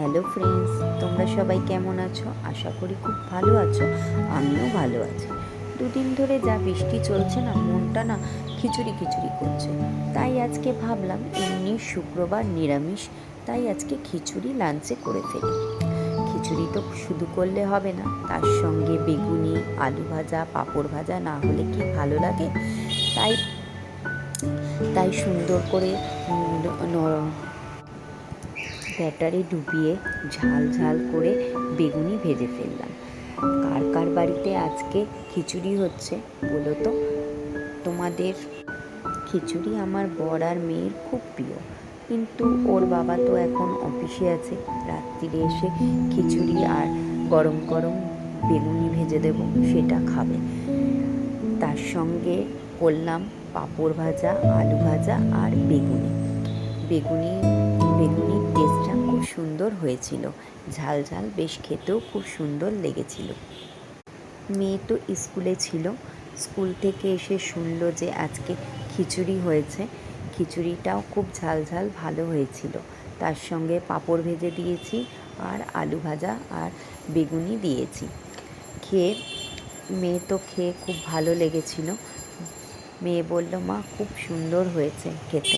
Hello friends, তোমরা সবাই কেমন আছো? আশা করি খুব ভালো আছো। আমিও ভালো আছি। দুদিন ধরে যা বৃষ্টি চলছে না, মনটা না খিচুড়ি খিচুড়ি করছে। তাই আজকে ভাবলাম এমনি শুক্রবার নিরামিষ, তাই আজকে খিচুড়ি লাঞ্চে করে ফেলি। খিচুড়ি তো শুধু করলে হবে না, তার সঙ্গে বেগুনি, আলু ভাজা, পাঁপড় ভাজা না হলে কি ভালো লাগে? তাই তাই সুন্দর করে ব্যাটারে ডুবিয়ে ঝাল ঝাল করে বেগুনি ভেজে ফেললাম। কার কার বাড়িতে আজকে খিচুড়ি হচ্ছে বলো তো? তোমাদের? খিচুড়ি আমার বর আর মেয়ের খুব প্রিয়, কিন্তু ওর বাবা তো এখন অফিসে আছে। রাত্রিরে এসে খিচুড়ি আর গরম গরম বেগুনি ভেজে দেবো, সেটা খাবে। তার সঙ্গে করলাম পাঁপড় ভাজা, আলু ভাজা আর বেগুনি। বেগুনি বেগুনির টেস্টটা খুব সুন্দর হয়েছিল, ঝাল ঝাল, বেশ খেতেও খুব সুন্দর লেগেছিল। মেয়ে তো স্কুলে ছিল, স্কুল থেকে এসে শুনলো যে আজকে খিচুড়ি হয়েছে। খিচুড়িটাও খুব ঝাল ঝাল ভালো হয়েছিল। তার সঙ্গে পাঁপড় ভেজে দিয়েছি আর আলু ভাজা আর বেগুনি দিয়েছি। মেয়ে তো খেয়ে খুব ভালো লেগেছিল। মেয়ে বলল, মা খুব সুন্দর হয়েছে খেতে।